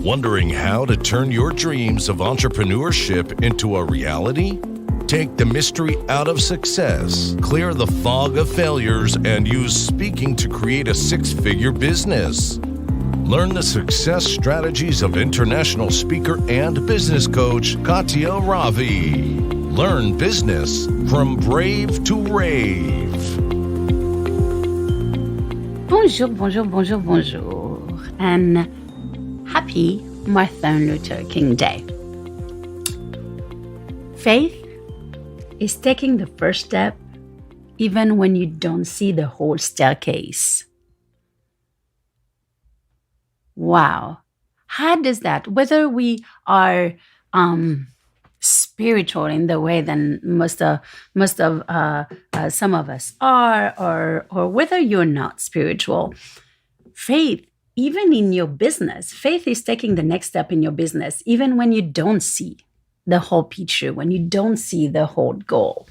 Wondering how to turn your dreams of entrepreneurship into a reality? Take the mystery out of success, clear the fog of failures, and use speaking to create a six-figure business. Learn the success strategies of international speaker and business coach Katya Ravi. Learn business from brave to rave. Bonjour, bonjour, bonjour, bonjour, and happy Martin Luther King Day. Faith is taking the first step even when you don't see the whole staircase. Wow. How does that, whether we are spiritual in the way that most of some of us are, or whether you're not spiritual, faith, even in your business, faith is taking the next step in your business, even when you don't see the whole picture, when you don't see the whole goal.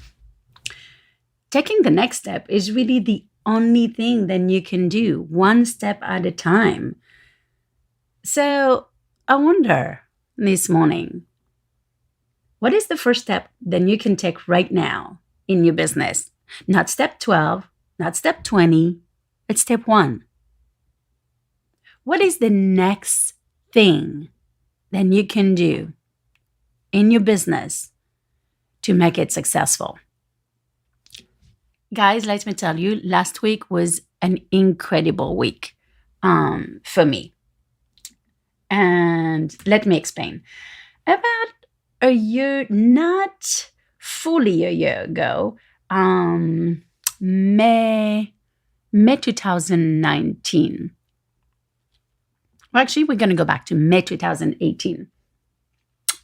Taking the next step is really the only thing that you can do, one step at a time. So I wonder this morning, what is the first step that you can take right now in your business? Not step 12, not step 20, but step 1. What is the next thing that you can do in your business to make it successful? Guys, let me tell you, last week was an incredible week for me. And let me explain. About a year, not fully a year ago, May 2019. Well, actually, we're going to go back to May 2018.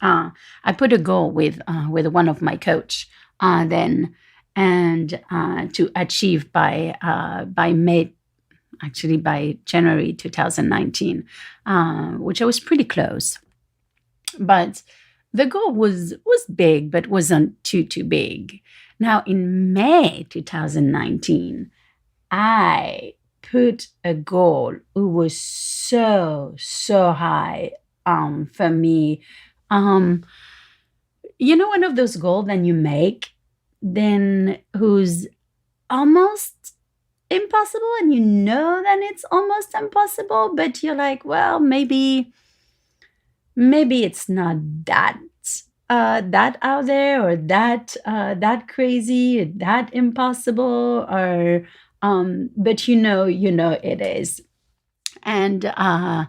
I put a goal with one of my coach then, and to achieve by May. Actually, by January 2019, which I was pretty close. But the goal was big, but wasn't too big. Now, in May 2019, I put a goal. It was so high for me. One of those goals that you make, then who's almost impossible, and you know that it's almost impossible, but you're like, well, maybe it's not that out there, or that crazy, that impossible, or but you know it is. And I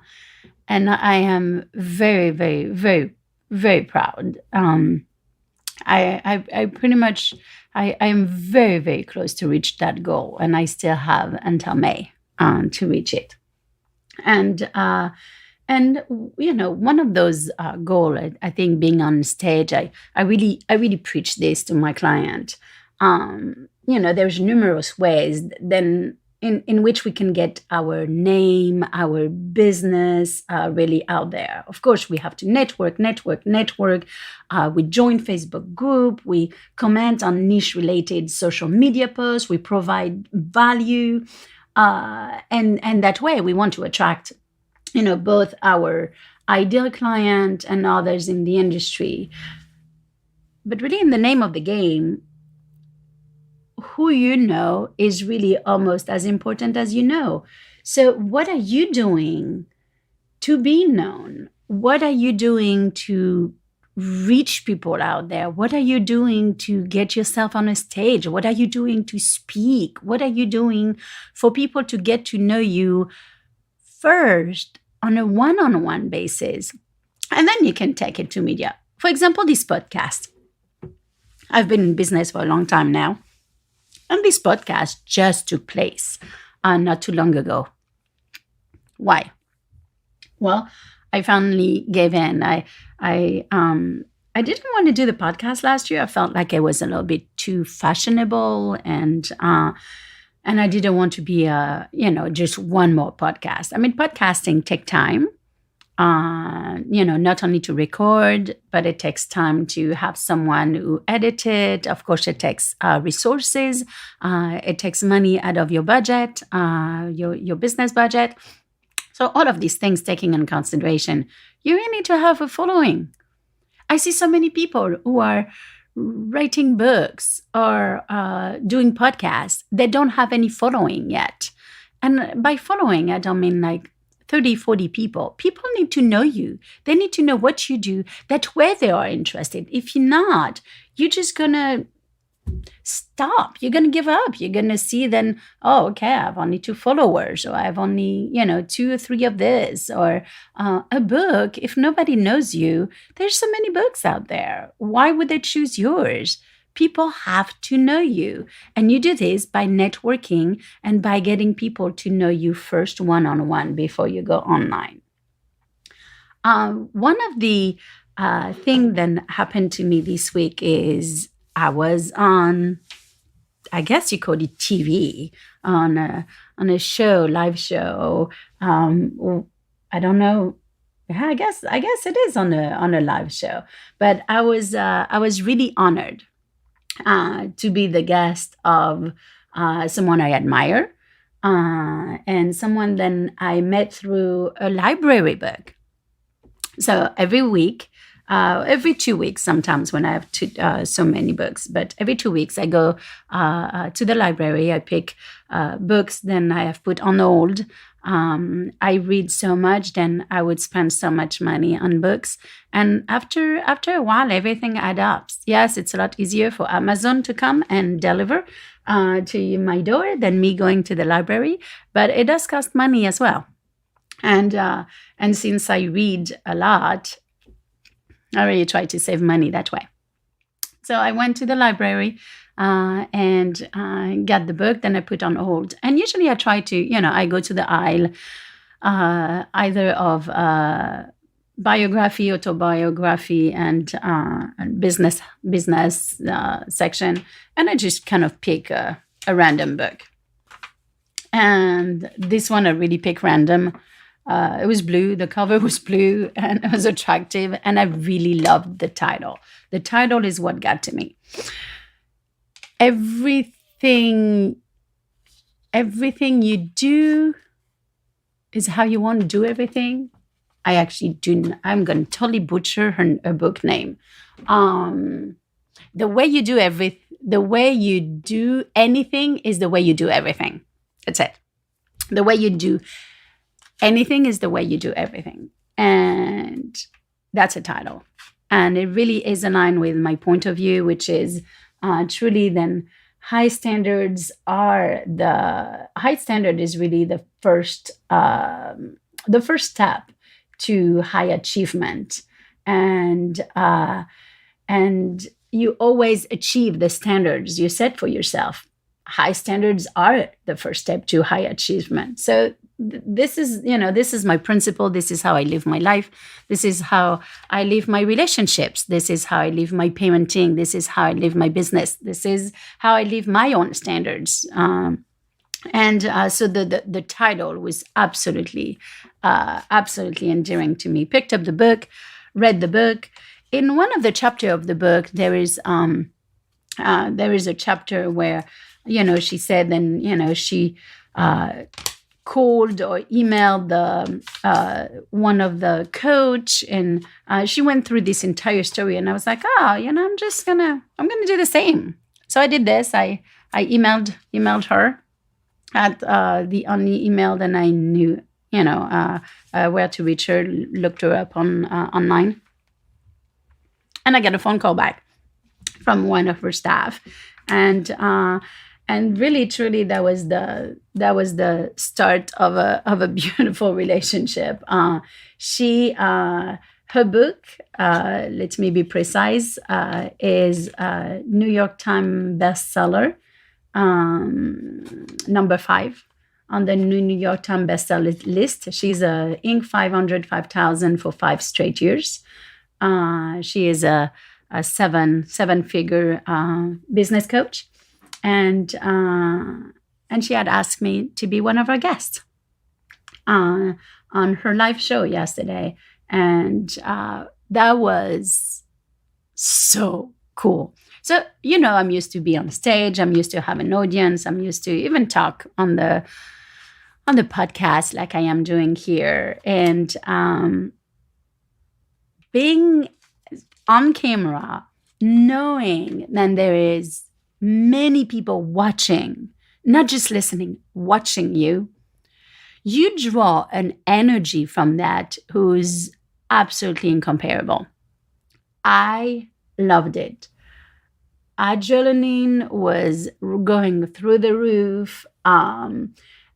am very, very, very, very proud. I pretty much, I am very, very close to reach that goal, and I still have until May to reach it. And one of those goals, I think, being on stage, I really preach this to my client. There's numerous ways then in which we can get our name, our business really out there. Of course, we have to network. We join Facebook group. We comment on niche-related social media posts. We provide value. And that way, we want to attract, both our ideal client and others in the industry. But really, in the name of the game, who you know is really almost as important as you know. So what are you doing to be known? What are you doing to reach people out there? What are you doing to get yourself on a stage? What are you doing to speak? What are you doing for people to get to know you first on a one-on-one basis? And then you can take it to media. For example, this podcast. I've been in business for a long time now. And this podcast just took place not too long ago. Why? Well, I finally gave in. I didn't want to do the podcast last year. I felt like it was a little bit too fashionable, and I didn't want to be just one more podcast. I mean, podcasting takes time. Not only to record, but it takes time to have someone who edit it. Of course, it takes resources. It takes money out of your budget, your business budget. So all of these things taking in consideration, you really need to have a following. I see so many people who are writing books or doing podcasts. They don't have any following yet. And by following, I don't mean like 30, 40 people. People need to know you. They need to know what you do. That's where they are interested. If you're not, you're just going to stop. You're going to give up. You're going to see then, oh, okay, I have only 2 followers, or I have only, 2 or 3 of this, or a book. If nobody knows you, there's so many books out there. Why would they choose yours? People have to know you. And you do this by networking and by getting people to know you first one-on-one before you go online. One of the things that happened to me this week is I was on, I guess you call it TV, on a show, live show. I don't know. Yeah, I guess it is on a live show. But I was really honored to be the guest of someone I admire and someone then I met through a library book. So every week. Every 2 weeks, sometimes when I have so many books, but every 2 weeks I go to the library. I pick books, then I have put on hold. I read so much, then I would spend so much money on books. And after a while, everything adds up. Yes, it's a lot easier for Amazon to come and deliver to my door than me going to the library, but it does cost money as well. And since I read a lot, I really try to save money that way. So I went to the library and got the book, then I put on hold. And usually I try to, I go to the aisle either of biography, autobiography, and business section. And I just kind of pick a random book. And this one I really picked random. It was blue, the cover was blue, and it was attractive, and I really loved the title. The title is what got to me. Everything you do is how you want to do everything. I actually I'm going to totally butcher her book name. The way you do anything is the way you do everything. That's it. The way you do anything is the way you do everything. And that's a title. And it really is aligned with my point of view, which is truly then high standard is really the first step to high achievement. And you always achieve the standards you set for yourself. High standards are the first step to high achievement. So this is my principle. This is how I live my life. This is how I live my relationships. This is how I live my parenting. This is how I live my business. This is how I live my own standards. So the title was absolutely endearing to me. Picked up the book, read the book. In one of the chapters of the book, there is a chapter where, she said, then, she called or emailed one of the coach, and she went through this entire story. And I was like, I'm gonna do the same. So I did this. I emailed her at the only email that I knew, where to reach her. Looked her up on online, and I got a phone call back from one of her staff, and really, truly, that was the start of a beautiful relationship. Her book, let me be precise, is New York Times bestseller, number 5 on the New York Times bestseller list. She's a Inc. 500, 5,000 for 5 straight years. She is a seven-figure business coach. And she had asked me to be one of her guests on her live show yesterday. And that was so cool. So, I'm used to be on stage. I'm used to have an audience. I'm used to even talk on the on the podcast like I am doing here, and being on camera, knowing that there is many people watching, not just listening, watching you, you draw an energy from that who's absolutely incomparable. I loved it. Adrenaline was going through the roof.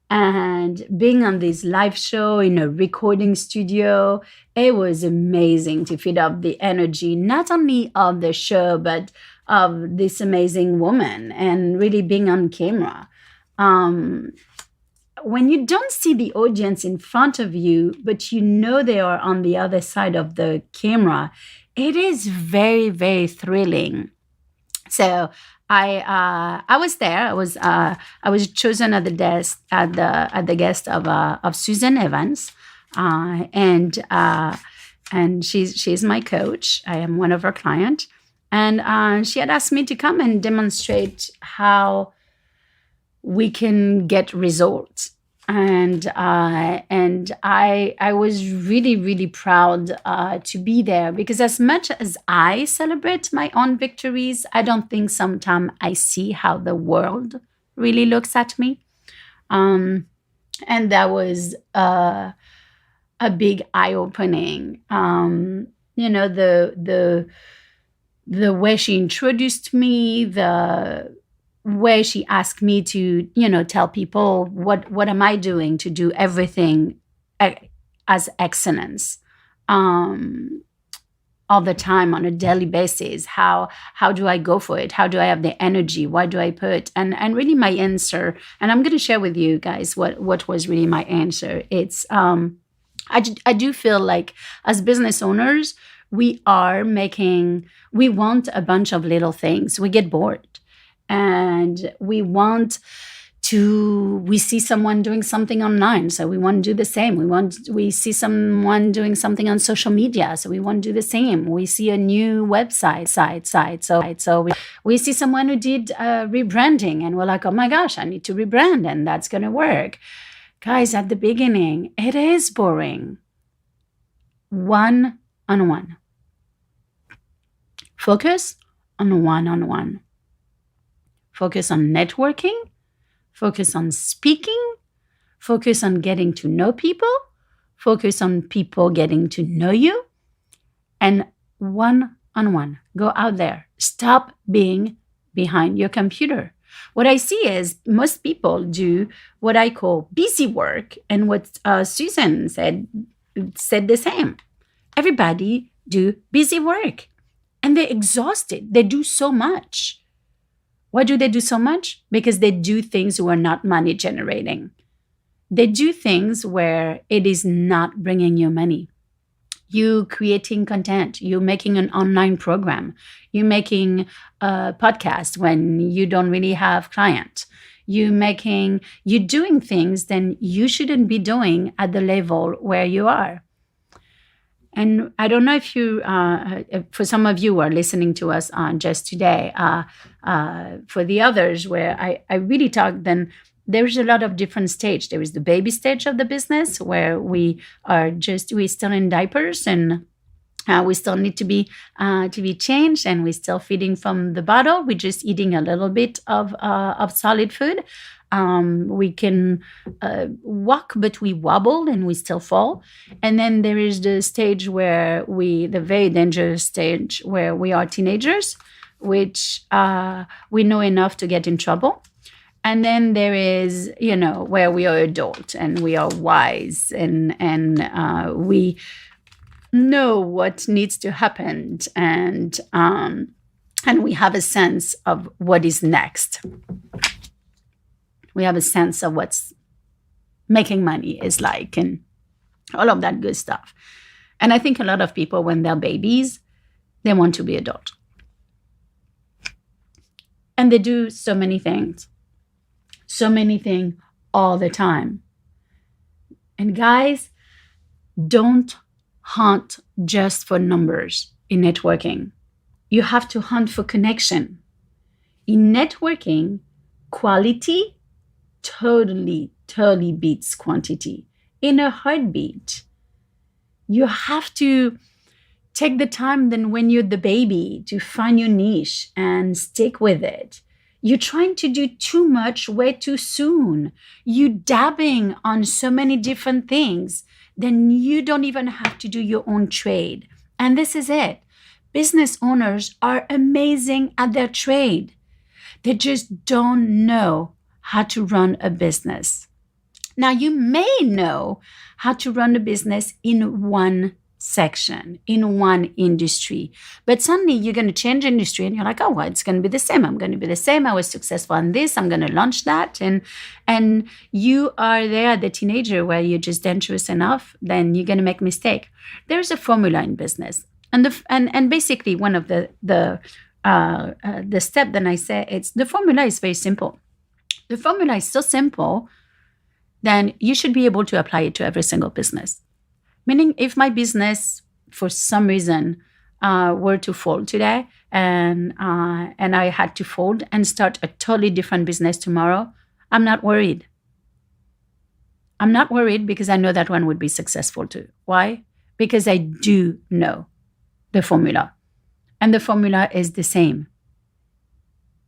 And being on this live show in a recording studio, it was amazing to feed up the energy, not only of the show, but of this amazing woman, and really being on camera. When you don't see the audience in front of you, but you know they are on the other side of the camera, it is very, very thrilling. So I was there. I was chosen at the desk at the guest of Susan Evans, and she's my coach. I am one of her clients, and she had asked me to come and demonstrate how we can get results. And I was really, really proud to be there, because as much as I celebrate my own victories, I don't think sometimes I see how the world really looks at me. And that was a big eye-opening. The way she introduced me, the way she asked me to, tell people what am I doing to do everything as excellence, all the time on a daily basis. How do I go for it? How do I have the energy? Why do I put? And really my answer, and I'm going to share with you guys what was really my answer. It's I do feel like as business owners, we want a bunch of little things. We get bored. And we see someone doing something online, so we want to do the same. We see someone doing something on social media, so we want to do the same. We see a new website site. So we see someone who did rebranding, and we're like, oh my gosh, I need to rebrand, and that's going to work. Guys, at the beginning, it is boring. One-on-one. Focus on one-on-one. Focus on networking, focus on speaking, focus on getting to know people, focus on people getting to know you, and one-on-one. Go out there. Stop being behind your computer. What I see is most people do what I call busy work, and what Susan said the same. Everybody do busy work, and they're exhausted. They do so much. Why do they do so much? Because they do things who are not money generating. They do things where it is not bringing you money. You creating content, you making an online program, you making a podcast when you don't really have clients, you doing things then you shouldn't be doing at the level where you are. And I don't know if you, for some of you who are listening to us just today, for the others where I really talk, then there's a lot of different stage. There is the baby stage of the business where we're still in diapers, and we still need to be changed, and we're still feeding from the bottle. We're just eating a little bit of solid food. We can walk, but we wobble and we still fall. And then there is the stage where the very dangerous stage where we are teenagers, which we know enough to get in trouble. And then there is, where we are adult and we are wise and we know what needs to happen, and we have a sense of what is next. We have a sense of what's making money is like, and all of that good stuff. And I think a lot of people, when they're babies, they want to be adult. And they do so many things all the time. And guys, don't hunt just for numbers in networking. You have to hunt for connection. In networking, quality totally totally beats quantity in a heartbeat. You have to take the time then when you're the baby to find your niche and stick with it. You're trying to do too much way too soon. You dabbing on so many different things, then you don't even have to do your own trade. And this is it. Business owners are amazing at their trade. They just don't know how to run a business. Now, you may know how to run a business in one section, in one industry, but suddenly you're going to change industry and you're like, oh, well, it's going to be the same. I'm going to be the same. I was successful in this. I'm going to launch that. And you are there, the teenager, where you're just dangerous enough, then you're going to make a mistake. There's a formula in business. And basically one of the step that I say, it's the formula is very simple. The formula is so simple, then you should be able to apply it to every single business. Meaning, if my business, for some reason, were to fold today, and I had to fold and start a totally different business tomorrow, I'm not worried. I'm not worried because I know that one would be successful too. Why? Because I do know the formula. And the formula is the same.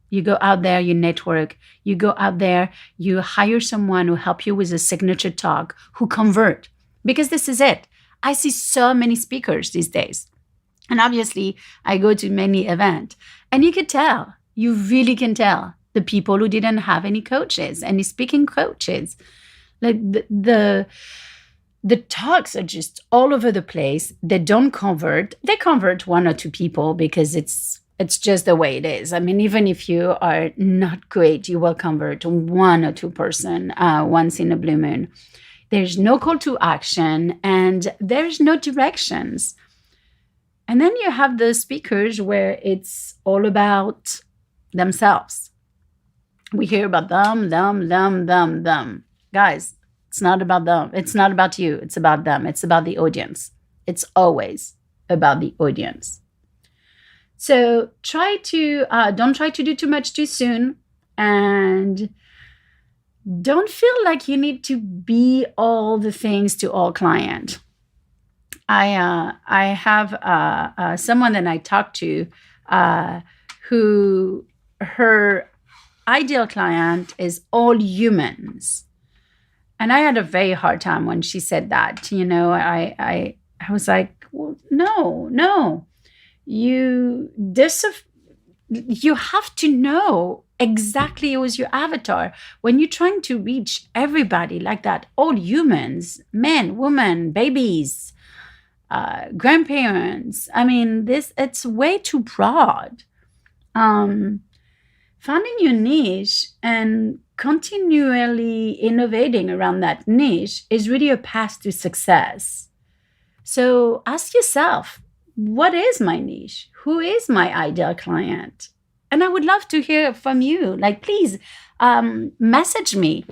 You go out there, you network. You go out there, you hire someone who help you with a signature talk, who convert. Because this is it. I see so many speakers these days. And obviously, I go to many events. And you can tell, you really can tell, the people who didn't have any coaches, any speaking coaches. Like the talks are just all over the place. They don't convert. They convert one or two people because it's just the way it is. I mean, even if you are not great, you will convert one or two person once in a blue moon. There's no call to action and there's no directions. And then you have the speakers where it's all about themselves. We hear about them. Guys, it's not about them. It's not about you. It's about them. It's about the audience. It's always about the audience. So don't try to do too much too soon, and don't feel like you need to be all the things to all client. I have someone that I talked to who her ideal client is all humans. And I had a very hard time when she said that. You know, I was like, well, no. You have to know exactly who is your avatar. When you're trying to reach everybody like that, all humans, men, women, babies, grandparents. I mean, it's way too broad. Finding your niche and continually innovating around that niche is really a path to success. So ask yourself, what is my niche? Who is my ideal client? And I would love to hear from you. Like, please message me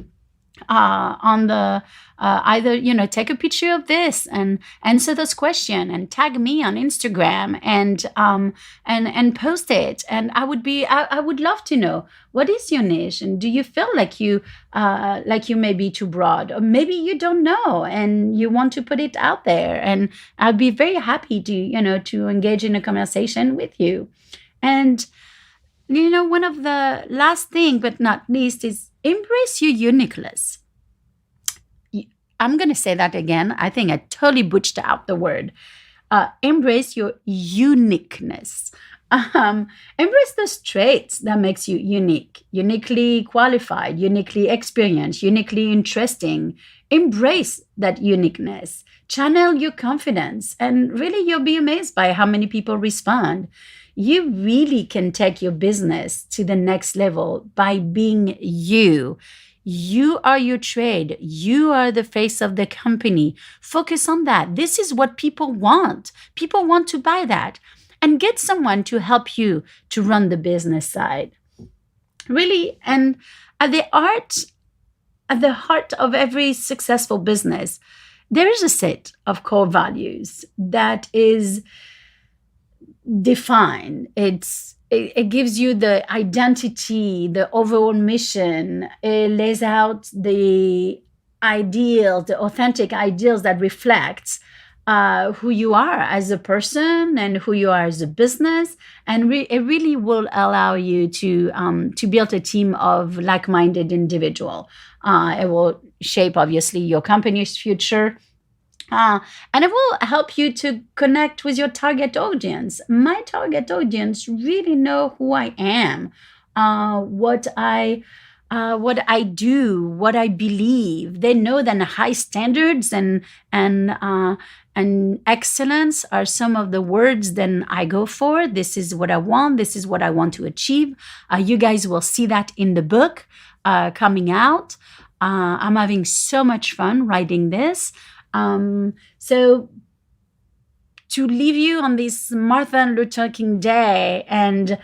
on the either, take a picture of this and answer this question and tag me on Instagram and post it. And I would love to know, what is your niche? And do you feel like you may be too broad, or maybe you don't know and you want to put it out there? And I'd be very happy to engage in a conversation with you. And one of the last thing, but not least, is embrace your uniqueness. I'm going to say that again. I think I totally butchered out the word. Embrace your uniqueness. Embrace those traits that makes you unique, uniquely qualified, uniquely experienced, uniquely interesting. Embrace that uniqueness. Channel your confidence. And really, you'll be amazed by how many people respond. You really can take your business to the next level by being you. You are your trade. You are the face of the company. Focus on that. This is what people want. People want to buy that. And get someone to help you to run the business side. Really, and at the heart of every successful business, there is a set of core values that is defined. It gives you the identity, the overall mission. It lays out the ideal, the authentic ideals that reflects who you are as a person and who you are as a business, and it really will allow you to build a team of like-minded individual. It will shape, obviously, your company's future. And it will help you to connect with your target audience. My target audience really know who I am, what I do, what I believe. They know that high standards and excellence are some of the words that I go for. This is what I want. This is what I want to achieve. You guys will see that in the book coming out. I'm having so much fun writing this. So to leave you on this Martin Luther King Day, and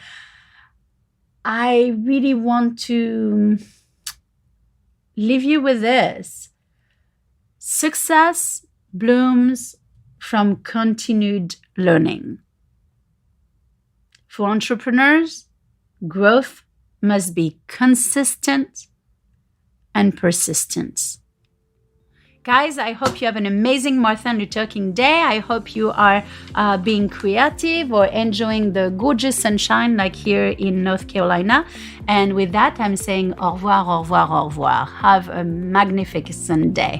I really want to leave you with this. Success blooms from continued learning. For entrepreneurs, growth must be consistent and persistent. Guys, I hope you have an amazing Martin Luther King Day. I hope you are being creative or enjoying the gorgeous sunshine like here in North Carolina. And with that, I'm saying au revoir, au revoir, au revoir. Have a magnificent day.